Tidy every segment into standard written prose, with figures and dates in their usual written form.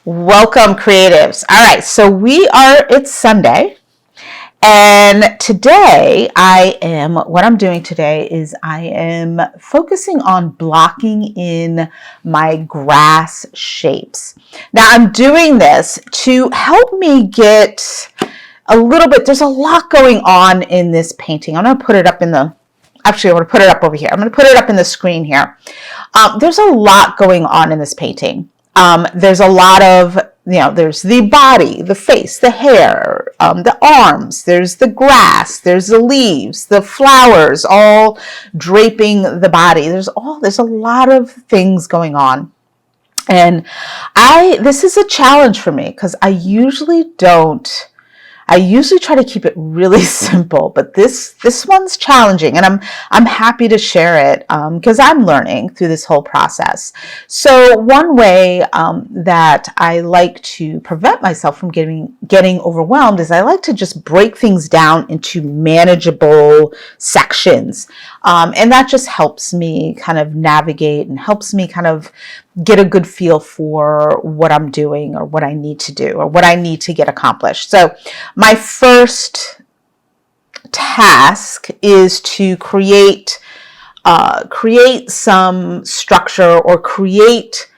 Welcome, creatives. All right, so it's Sunday, and today what I'm doing today is I am focusing on blocking in my grass shapes. Now, I'm doing this to help me get a little bit, there's a lot going on in this painting. I'm going to put it up actually, I want to put it up over here. I'm going to put it up in the screen here. There's a lot going on in this painting. There's a lot of, there's the body, the face, the hair, the arms, there's the grass, there's the leaves, the flowers, all draping the body. There's a lot of things going on. And this is a challenge for me because I usually try to keep it really simple, but this one's challenging, and I'm happy to share it because I'm learning through this whole process. So one way that I like to prevent myself from getting overwhelmed is I like to just break things down into manageable sections, and that just helps me kind of navigate and helps me kind of get a good feel for what I'm doing or what I need to do or what I need to get accomplished. So my first task is to create some structure or make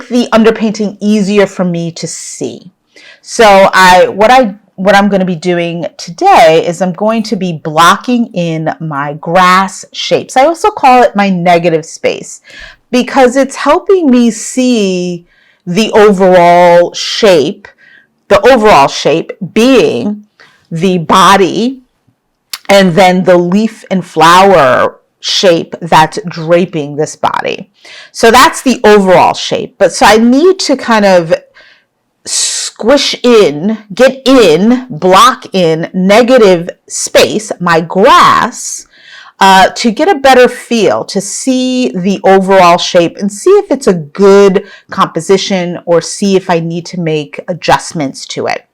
the underpainting easier for me to see. So what I'm going to be doing today is I'm going to be blocking in my grass shapes. I also call it my negative space because it's helping me see the overall shape being the body and then the leaf and flower shape that's draping this body. So that's the overall shape. So I need to kind of block in negative space, my grass, to get a better feel, to see the overall shape and see if it's a good composition or see if I need to make adjustments to it.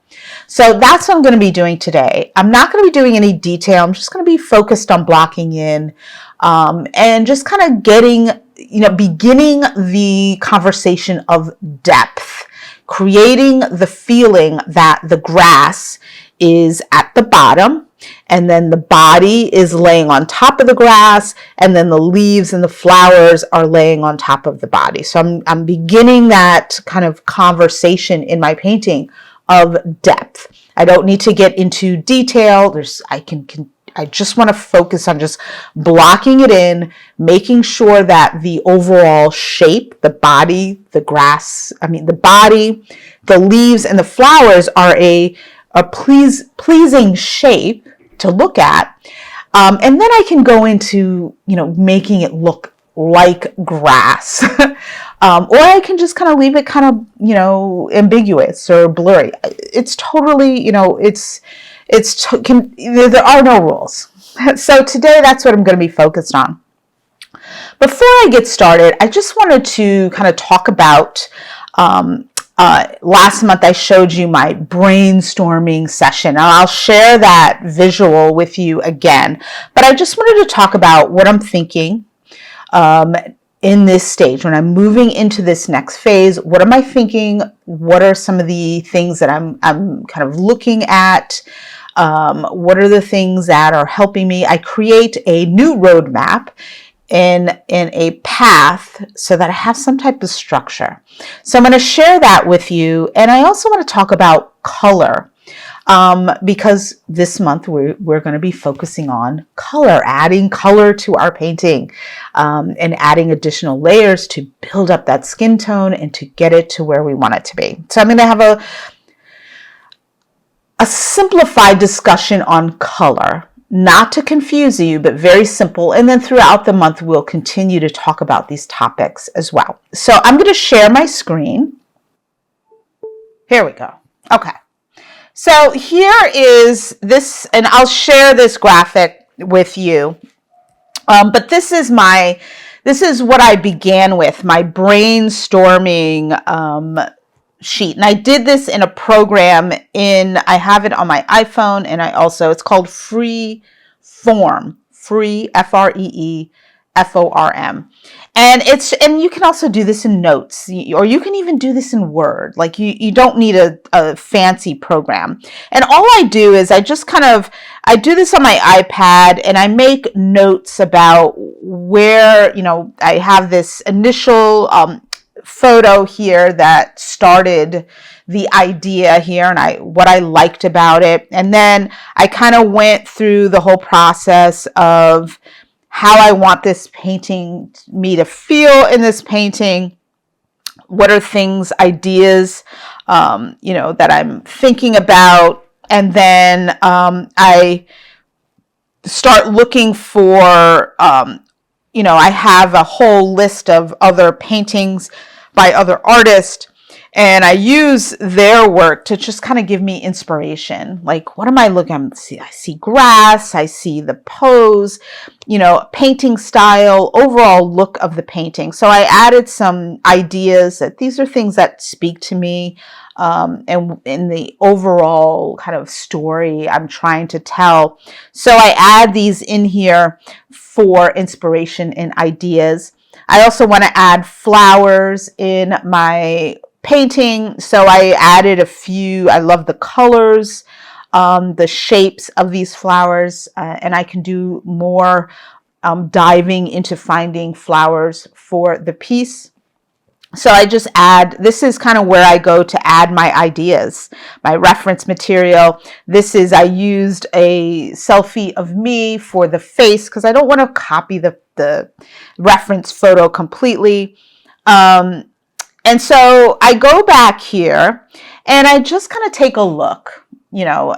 So that's what I'm going to be doing today. I'm not going to be doing any detail. I'm just going to be focused on blocking in and just kind of beginning the conversation of depth, creating the feeling that the grass is at the bottom and then the body is laying on top of the grass and then the leaves and the flowers are laying on top of the body. So I'm beginning that kind of conversation in my painting of depth. I don't need to get into detail. I just want to focus on just blocking it in, making sure that the overall shape, the body, the body, the leaves, and the flowers are a pleasing shape to look at. And then I can go into, making it look like grass. Or I can just kind of leave it kind of, ambiguous or blurry. It's totally, there are no rules. So today that's what I'm going to be focused on. Before I get started, I just wanted to kind of talk about, last month I showed you my brainstorming session, and I'll share that visual with you again. But I just wanted to talk about what I'm thinking in this stage, when I'm moving into this next phase. What am I thinking? What are some of the things that I'm kind of looking at? What are the things that are helping me? I create a new roadmap in a path so that I have some type of structure. So I'm going to share that with you. And I also want to talk about color because this month we're going to be focusing on color, adding color to our painting and adding additional layers to build up that skin tone and to get it to where we want it to be. So I'm going to have a simplified discussion on color, not to confuse you, but very simple. And then throughout the month, we'll continue to talk about these topics as well. So I'm going to share my screen. Here we go. Okay. So here is this, and I'll share this graphic with you. But this is what I began with, my brainstorming sheet. And I did this in a program I have it on my iPhone, and it's called Freeform, Freeform. And you can also do this in notes, or you can even do this in Word. Like you don't need a fancy program. And all I do is I do this on my iPad, and I make notes about where, I have this initial photo here that started the idea here, and what I liked about it. And then I kind of went through the whole process of how I want this painting, me to feel in this painting. What are things, ideas, that I'm thinking about. And then I start looking for, I have a whole list of other paintings by other artists, and I use their work to just kind of give me inspiration. Like, what am I looking at? I see grass, I see the pose, painting style, overall look of the painting. So I added some ideas that these are things that speak to me, and in the overall kind of story I'm trying to tell. So I add these in here for inspiration and ideas. I also want to add flowers in my painting, so I added a few. I love the colors, the shapes of these flowers, and I can do more diving into finding flowers for the piece. So I just this is kind of where I go to add my ideas, my reference material. I used a selfie of me for the face because I don't want to copy the reference photo completely. And so I go back here and I just kind of take a look,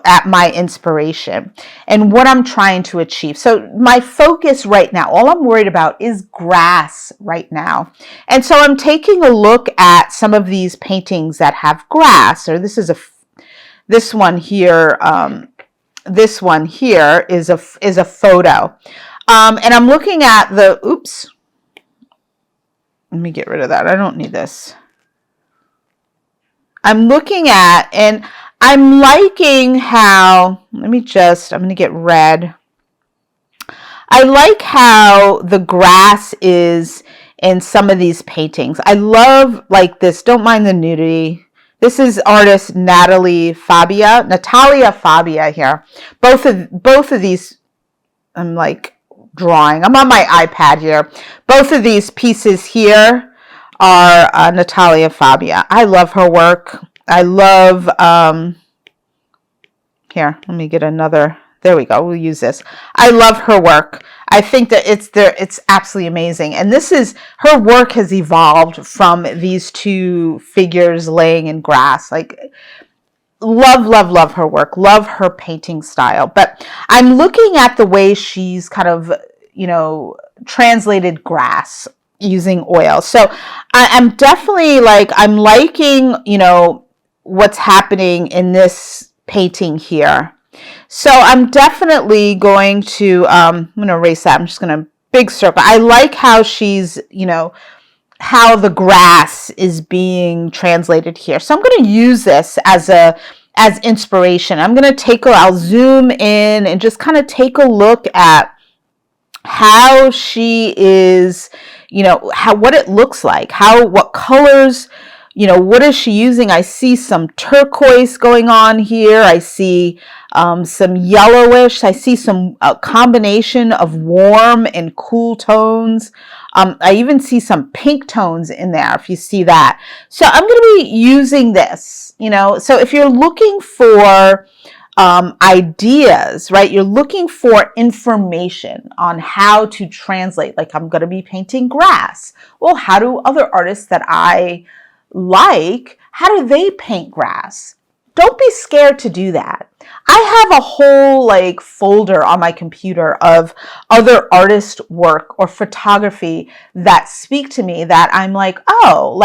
at my inspiration and what I'm trying to achieve. So my focus right now, all I'm worried about is grass right now. And so I'm taking a look at some of these paintings that have grass, or this one here is a photo. And I'm looking at let me get rid of that. I don't need this. I'm looking at, and I'm liking how, I'm going to get red. I like how the grass is in some of these paintings. I love like this. Don't mind the nudity. This is artist Natalia Fabia here. Both of these, I'm like drawing. I'm on my iPad here. Both of these pieces here are Natalia Fabia. I love her work. I love, here, let me get another. There we go. We'll use this. I love her work. I think that it's absolutely amazing. And her work has evolved from these two figures laying in grass. Like, love her work. Love her painting style. But I'm looking at the way she's kind of, translated grass using oil. So I'm definitely I'm liking, what's happening in this painting here. So I'm definitely going to, I'm going to erase that. I'm just going to big circle. I like how she's, how the grass is being translated here. So I'm going to use this as inspiration. I'll zoom in and just kind of take a look at how she is, what it looks like, what colors, what is she using? I see some turquoise going on here. I see some yellowish. I see some combination of warm and cool tones. I even see some pink tones in there, if you see that. So I'm going to be using this, so if you're looking for ideas, right? You're looking for information on how to translate. Like, I'm going to be painting grass. Well, how do other artists that I like, how do they paint grass? Don't be scared to do that. I have a whole folder on my computer of other artist work or photography that speak to me that I'm like, oh,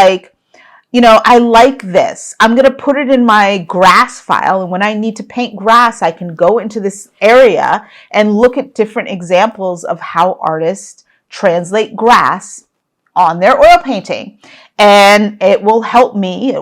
I like this. I'm going to put it in my grass file. And when I need to paint grass, I can go into this area and look at different examples of how artists translate grass on their oil painting. And it will help me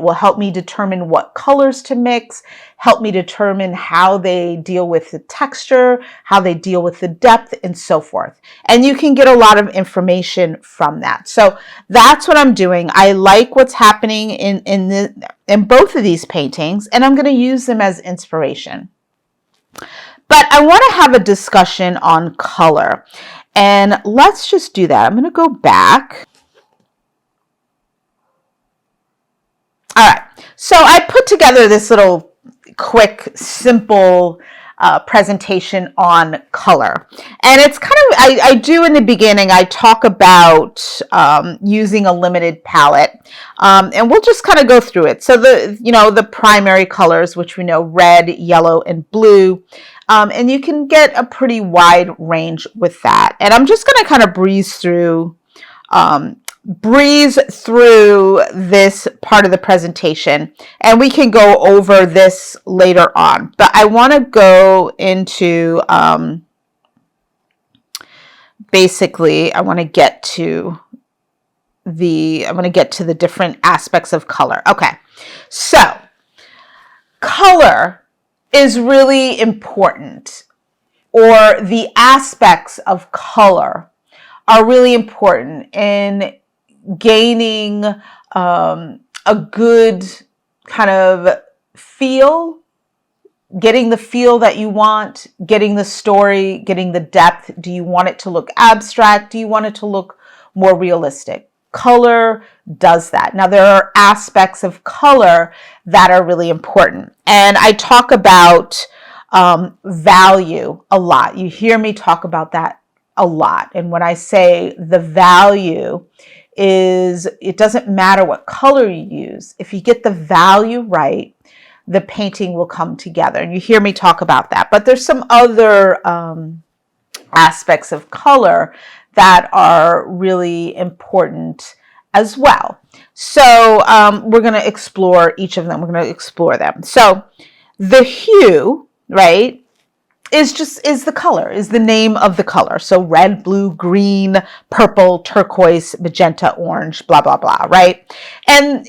determine what colors to mix, help me determine how they deal with the texture, how they deal with the depth, and so forth. And you can get a lot of information from that. So that's what I'm doing. I like what's happening in both of these paintings, and I'm going to use them as inspiration. But I want to have a discussion on color. And let's just do that. I'm going to go back. All right, so I put together this little quick, simple presentation on color. And it's kind of, I do in the beginning, I talk about using a limited palette. And we'll just kind of go through it. So the primary colors, which we know, red, yellow, and blue. And you can get a pretty wide range with that. And I'm just going to kind of breeze through this part of the presentation, and we can go over this later on. But I want to go into basically, I want to get to the different aspects of color. Okay, so color is really important, or the aspects of color are really important in gaining a good kind of feel, getting the feel that you want, getting the story, getting the depth. Do you want it to look abstract? Do you want it to look more realistic? Color does that. Now, there are aspects of color that are really important. And I talk about value a lot. You hear me talk about that a lot. And when I say the value is, it doesn't matter what color you use. If you get the value right, the painting will come together. And you hear me talk about that. But there's some other aspects of color that are really important as well. So we're going to explore each of them. We're going to explore them. So the hue, right, is the color, is the name of the color. So red, blue, green, purple, turquoise, magenta, orange, blah, blah, blah, right? And,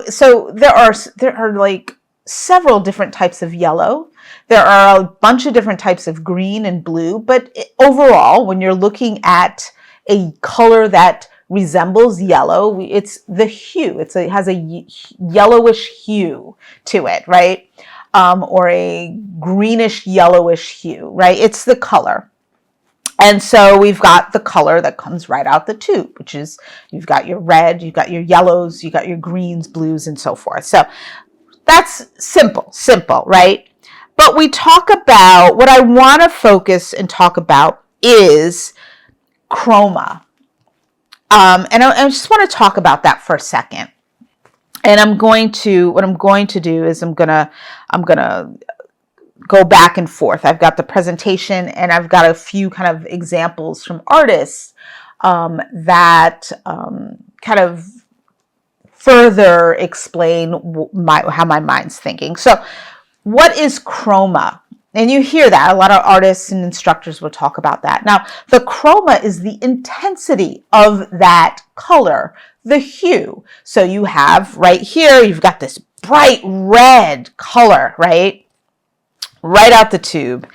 so there are like several different types of yellow. There are a bunch of different types of green and blue, but overall, when you're looking at a color that resembles yellow, it's the hue. It has a yellowish hue to it, right? Or a greenish yellowish hue, right? It's the color. And so we've got the color that comes right out the tube, which is, you've got your red, you've got your yellows, you've got your greens, blues, and so forth. So that's simple, right? But we talk about, what I want to focus and talk about is chroma. And I just want to talk about that for a second. And what I'm going to do is I'm gonna go back and forth. I've got the presentation and I've got a few kind of examples from artists that kind of further explain how my mind's thinking. So what is chroma? And you hear that. A lot of artists and instructors will talk about that. Now, the chroma is the intensity of that color, the hue. So you have right here, you've got this bright red color, right? Right out the tube.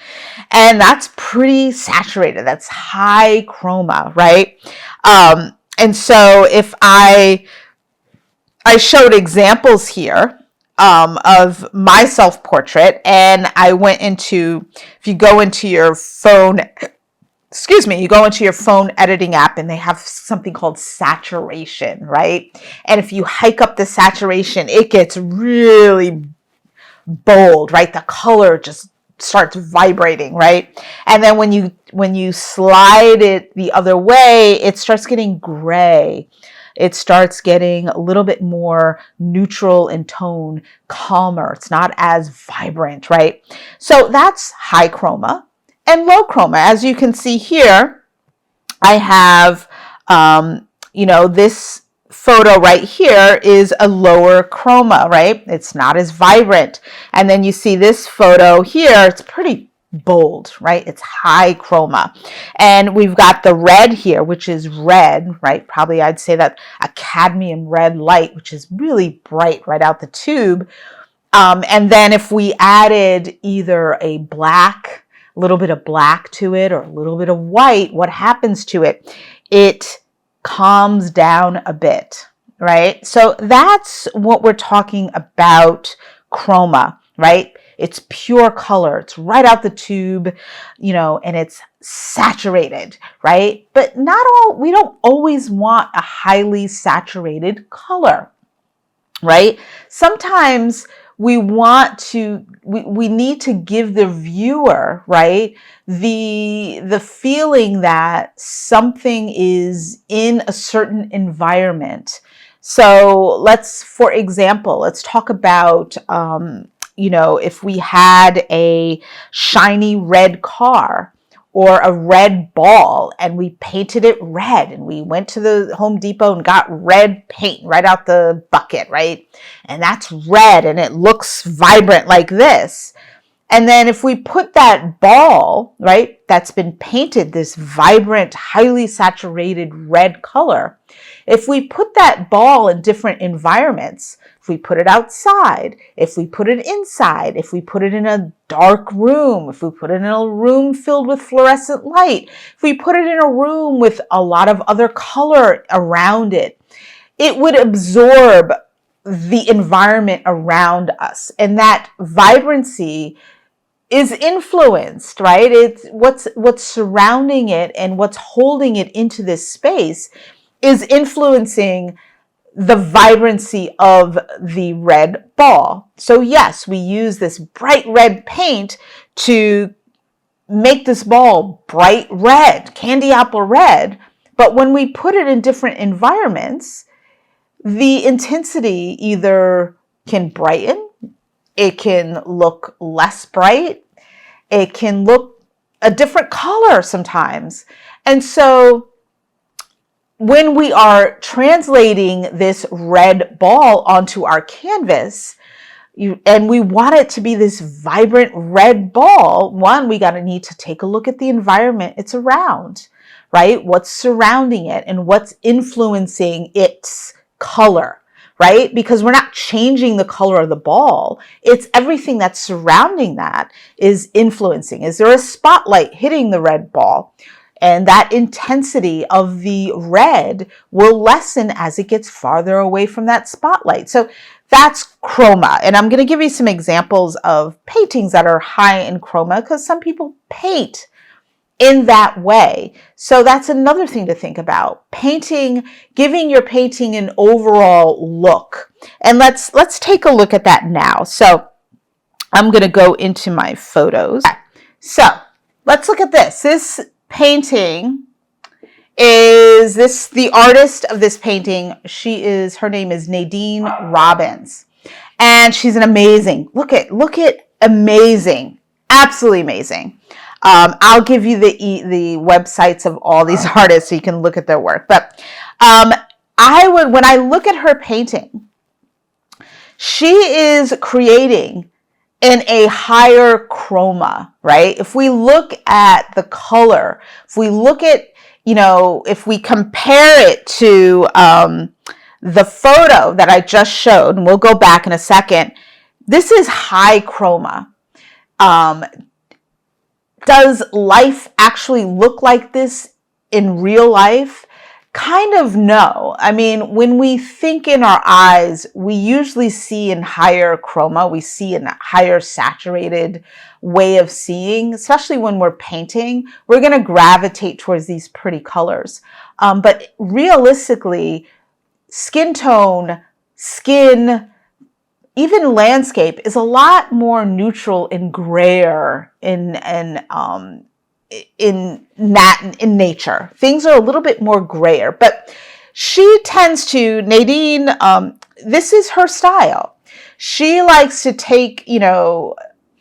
And that's pretty saturated. That's high chroma, right? And so if I showed examples here of my self-portrait, and I went into, if you go into your phone, you go into your phone editing app and they have something called saturation, right? And if you hike up the saturation, it gets really bold, right? The color just starts vibrating, right? And then when you slide it the other way, it starts getting gray. It starts getting a little bit more neutral in tone, calmer. It's not as vibrant, right? So that's high chroma and low chroma. As you can see here, I have, this photo right here is a lower chroma, right? It's not as vibrant. And then you see this photo here, it's pretty bold, right? It's high chroma. And we've got the red here, which is red, right? Probably I'd say that a cadmium red light, which is really bright right out the tube. And then if we added either a black, a little bit of black to it, or a little bit of white, what happens to it? It calms down a bit, right? So that's what we're talking about chroma, right? It's pure color. It's right out the tube, and it's saturated, right? But we don't always want a highly saturated color, right? Sometimes we need to give the viewer, right, the feeling that something is in a certain environment. So for example, let's talk about, if we had a shiny red car or a red ball and we painted it red, and we went to the Home Depot and got red paint right out the bucket, right? And that's red and it looks vibrant like this. And then if we put that ball, right, that's been painted this vibrant, highly saturated red color, if we put that ball in different environments, if we put it outside, if we put it inside, if we put it in a dark room, if we put it in a room filled with fluorescent light, if we put it in a room with a lot of other color around it, it would absorb the environment around us. And that vibrancy is influenced, right? It's what's surrounding it and what's holding it into this space is influencing the vibrancy of the red ball. So yes, we use this bright red paint to make this ball bright red, candy apple red. But when we put it in different environments, the intensity either can brighten, it can look less bright, it can look a different color sometimes. And so when we are translating this red ball onto our canvas, and we want it to be this vibrant red ball, we need to take a look at the environment it's around, right? What's surrounding it and what's influencing its color, right? Because we're not changing the color of the ball. It's everything that's surrounding that is influencing. Is there a spotlight hitting the red ball? And that intensity of the red will lessen as it gets farther away from that spotlight. So that's chroma. And I'm going to give you some examples of paintings that are high in chroma because some people paint in that way. So that's another thing to think about. Painting, giving your painting an overall look. And let's take a look at that now. So I'm going to go into my photos. So let's look at this. This painting is the artist of this painting. Her name is Nadine Robbins. And she's an amazing, look at amazing, absolutely amazing. I'll give you the websites of all these artists so you can look at their work. But when I look at her painting, she is creating in a higher chroma, right? If we look at the color, if we look at, if we compare it to the photo that I just showed, and we'll go back in a second, this is high chroma. Does life actually look like this in real life? Kind of no. I mean, when we think in our eyes, we usually see in higher chroma, we see in a higher saturated way of seeing, especially when we're painting, we're going to gravitate towards these pretty colors. But realistically, skin tone, even landscape is a lot more neutral and grayer in nature. Things are a little bit more grayer, but she tends to, Nadine, this is her style. She likes to take,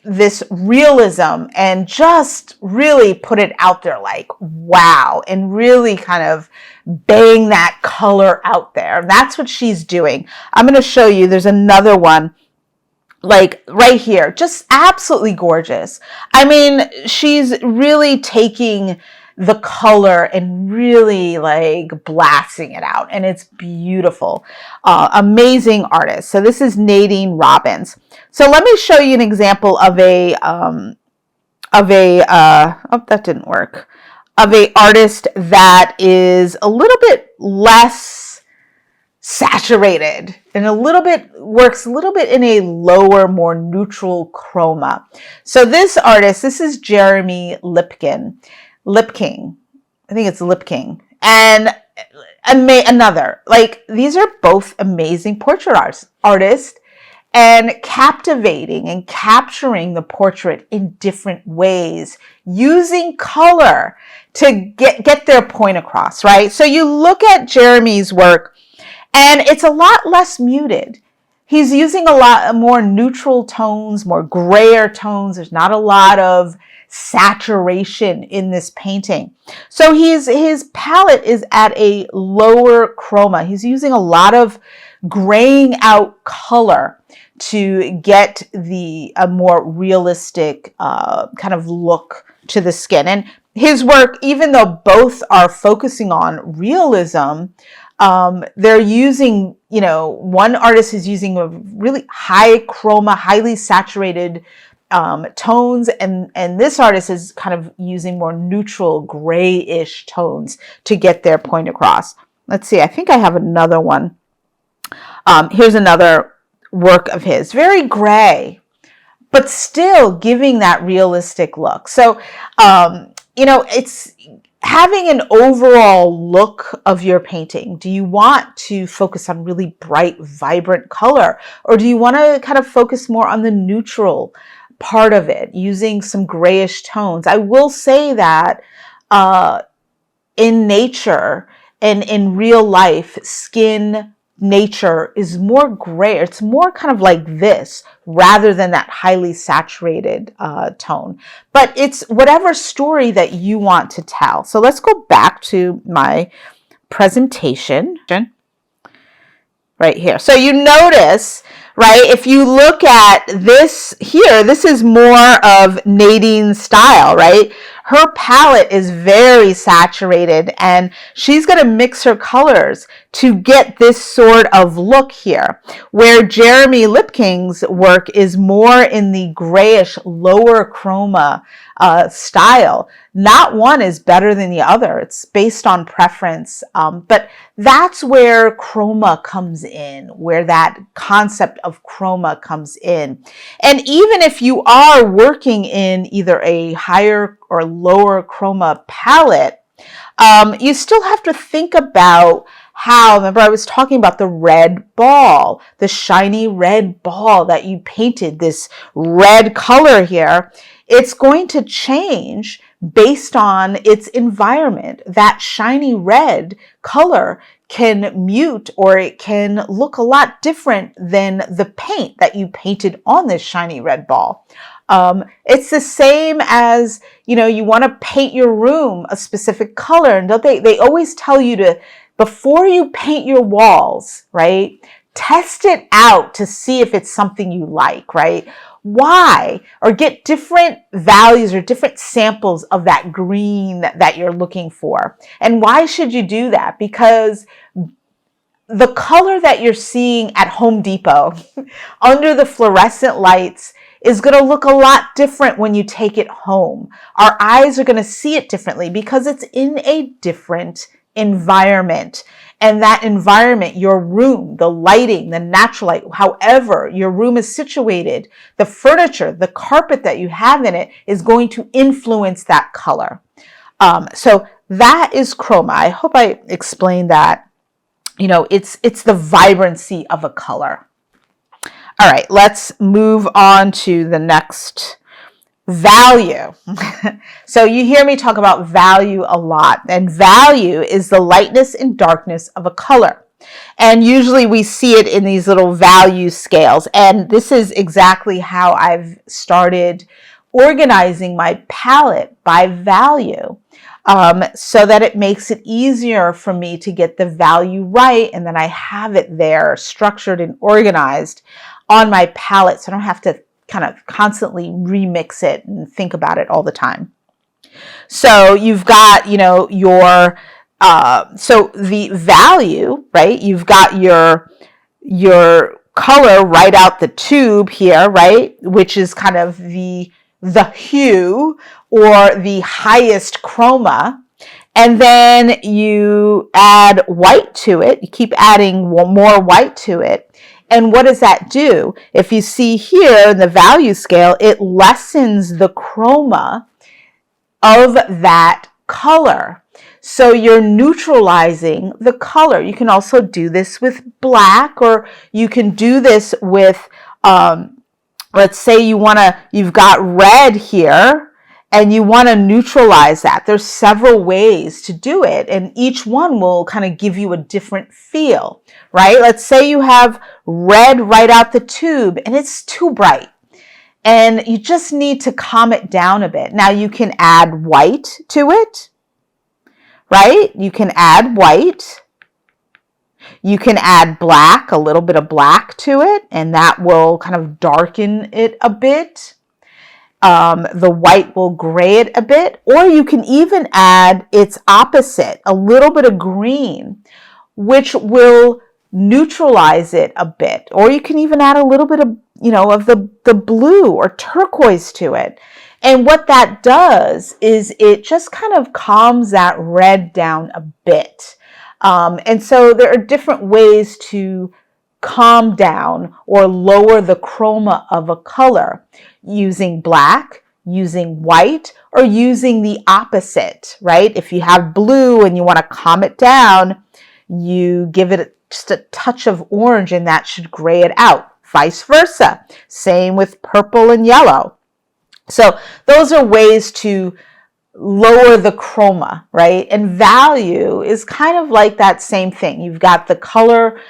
this realism and just really put it out there like, wow, and really kind of bang that color out there. That's what she's doing. I'm going to show you, there's another one like right here, just absolutely gorgeous. I mean, she's really taking the color and really like blasting it out, and it's beautiful. Amazing artist. So this is Nadine Robbins. So let me show you an example of oh, that didn't work, of a artist that is a little bit less saturated and works a little bit in a lower, more neutral chroma. So this artist, this is Jeremy Lipking. I think it's Lipking. And another, like, these are both amazing portrait artists, and captivating and capturing the portrait in different ways, using color to get their point across, right? So you look at Jeremy's work, and it's a lot less muted. He's using a lot more neutral tones, more grayer tones. There's not a lot of saturation in this painting. So his palette is at a lower chroma. He's using a lot of graying out color to get a more realistic kind of look to the skin. And his work, even though both are focusing on realism, they're using, one artist is using a really high chroma, highly saturated tones, and this artist is kind of using more neutral grayish tones to get their point across. Let's see, I think I have another one. Here's another work of his, very gray, but still giving that realistic look. So, it's having an overall look of your painting. Do you want to focus on really bright, vibrant color, or do you want to kind of focus more on the neutral part of it, using some grayish tones? I will say that in nature and in real life, skin nature is more gray. It's more kind of like this rather than that highly saturated tone. But it's whatever story that you want to tell. So let's go back to my presentation right here. So you notice, right, if you look at this here, this is more of Nadine's style, right? Her palette is very saturated, and she's going to mix her colors to get this sort of look here, where Jeremy Lipking's work is more in the grayish, lower chroma style. Not one is better than the other. It's based on preference, but that's where chroma comes in, where that concept of chroma comes in. And even if you are working in either a higher or lower chroma palette, you still have to think about how, remember I was talking about the red ball, the shiny red ball that you painted, this red color here. It's going to change based on its environment. That shiny red color can mute, or it can look a lot different than the paint that you painted on this shiny red ball. It's the same as, you want to paint your room a specific color, and don't they always tell you to, before you paint your walls, right, test it out to see if it's something you like, right? Why? Or get different values or different samples of that green that you're looking for. And why should you do that? Because the color that you're seeing at Home Depot under the fluorescent lights is going to look a lot different when you take it home. Our eyes are going to see it differently because it's in a different environment. And that environment, your room, the lighting, the natural light, however your room is situated, the furniture, the carpet that you have in it is going to influence that color. So that is chroma. I hope I explained that. It's the vibrancy of a color. All right, let's move on to the next, value. So you hear me talk about value a lot, and value is the lightness and darkness of a color. And usually we see it in these little value scales. And this is exactly how I've started organizing my palette by value, so that it makes it easier for me to get the value right. And then I have it there structured and organized on my palette, so I don't have to kind of constantly remix it and think about it all the time. So you've got, your, so the value, right? You've got your color right out the tube here, right? Which is kind of the hue or the highest chroma. And then you add white to it. You keep adding more white to it. And what does that do? If you see here in the value scale, it lessens the chroma of that color. So you're neutralizing the color. You can also do this with black, or you can do this with, let's say you've got red here and you want to neutralize that. There's several ways to do it, and each one will kind of give you a different feel, right? Let's say you have red right out the tube and it's too bright, and you just need to calm it down a bit. Now you can add white to it, right? You can add white. You can add black, a little bit of black to it, and that will kind of darken it a bit. The white will gray it a bit, or you can even add its opposite, a little bit of green, which will neutralize it a bit. Or you can even add a little bit of, of the blue or turquoise to it. And what that does is it just kind of calms that red down a bit. And so there are different ways to calm down or lower the chroma of a color, using black, using white, or using the opposite, right? If you have blue and you want to calm it down, you give it just a touch of orange and that should gray it out. Vice versa. Same with purple and yellow. So those are ways to lower the chroma, right? And value is kind of like that same thing. You've got the color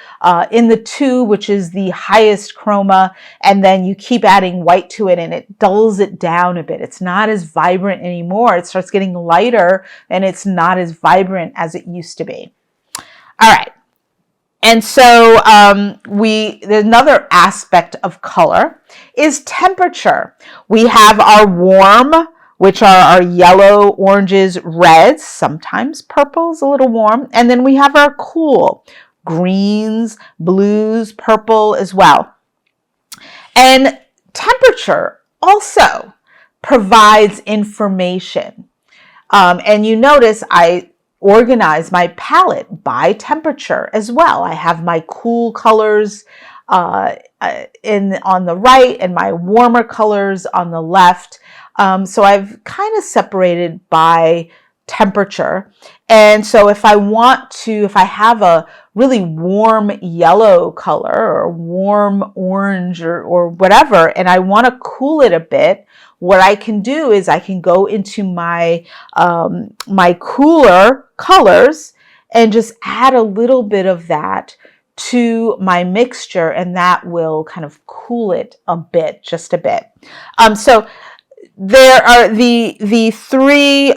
in the tube, which is the highest chroma, and then you keep adding white to it and it dulls it down a bit. It's not as vibrant anymore. It starts getting lighter and it's not as vibrant as it used to be. All right. And so there's another aspect of color is temperature. We have our warm, which are our yellow, oranges, reds, sometimes purples, a little warm. And then we have our cool, greens, blues, purple as well. And temperature also provides information. And you notice I organize my palette by temperature as well. I have my cool colors on the right and my warmer colors on the left. So I've kind of separated by temperature. And so if I have a really warm yellow color or warm orange or whatever, and I want to cool it a bit, what I can do is I can go into my cooler colors and just add a little bit of that to my mixture, and that will kind of cool it a bit, just a bit. So there are the three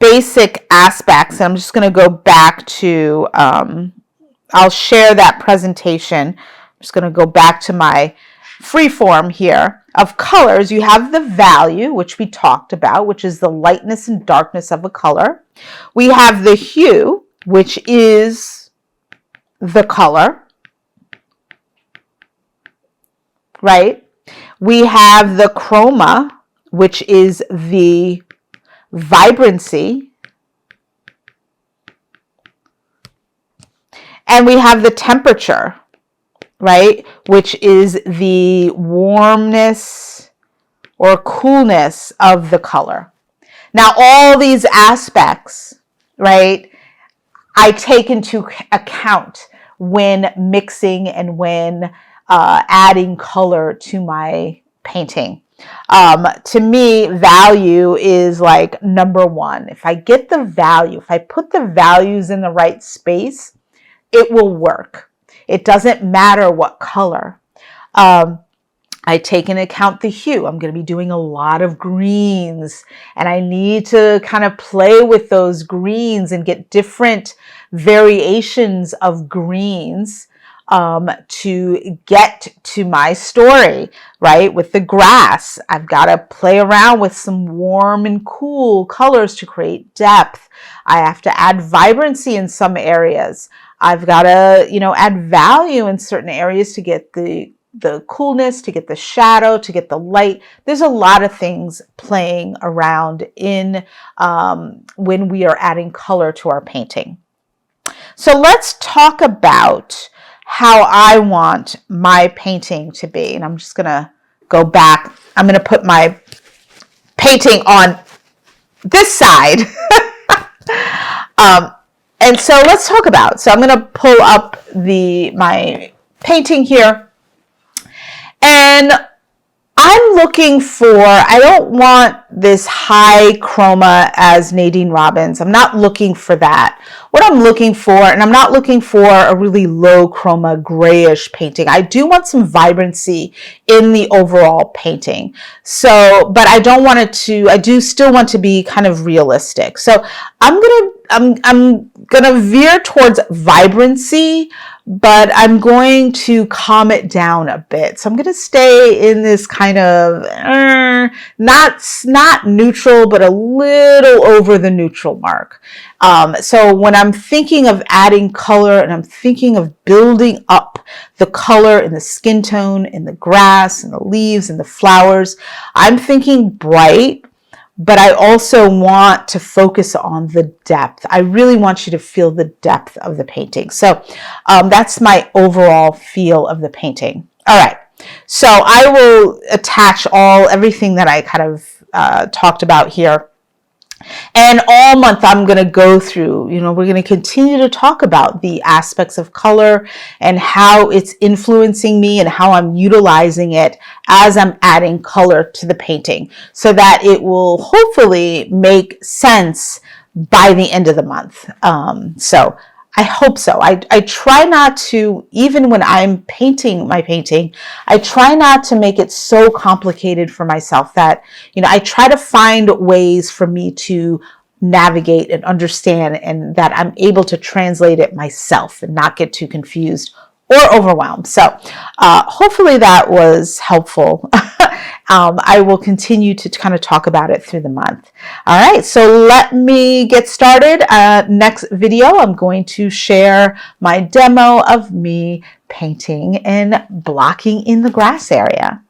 basic aspects. I'm just going to go back to, I'll share that presentation. I'm just going to go back to my freeform here of colors. You have the value, which we talked about, which is the lightness and darkness of a color. We have the hue, which is the color, right? We have the chroma, which is the vibrancy. And we have the temperature, right? Which is the warmness or coolness of the color. Now, all these aspects, right, I take into account when mixing and when adding color to my painting. To me, value is like number one. If I get the value, if I put the values in the right space, it will work. It doesn't matter what color. I take into account the hue. I'm going to be doing a lot of greens, and I need to kind of play with those greens and get different variations of greens to get to my story, right? With the grass, I've got to play around with some warm and cool colors to create depth. I have to add vibrancy in some areas. I've got to, add value in certain areas to get the coolness, to get the shadow, to get the light. There's a lot of things playing around in when we are adding color to our painting. So let's talk about how I want my painting to be. And I'm just going to go back. I'm going to put my painting on this side. And so let's talk about, so I'm going to pull up my painting here. And I'm looking for, I don't want this high chroma as Nadine Robbins. I'm not looking for that. What I'm looking for, and I'm not looking for a really low chroma grayish painting. I do want some vibrancy in the overall painting. So, but I don't want it to, I do still want to be kind of realistic. So I'm gonna veer towards vibrancy, but I'm going to calm it down a bit. So I'm going to stay in this kind of not neutral, but a little over the neutral mark. So when I'm thinking of adding color and I'm thinking of building up the color in the skin tone, in the grass, and the leaves, and the flowers, I'm thinking bright. But I also want to focus on the depth. I really want you to feel the depth of the painting. So that's my overall feel of the painting. All right. So I will attach everything that I kind of talked about here. And all month I'm going to go through, we're going to continue to talk about the aspects of color and how it's influencing me and how I'm utilizing it as I'm adding color to the painting so that it will hopefully make sense by the end of the month. So I hope so. I try not to, even when I'm painting my painting, I try not to make it so complicated for myself that, I try to find ways for me to navigate and understand and that I'm able to translate it myself and not get too confused or overwhelmed. So hopefully that was helpful. I will continue to kind of talk about it through the month. All right, so let me get started. Next video, I'm going to share my demo of me painting and blocking in the grass area.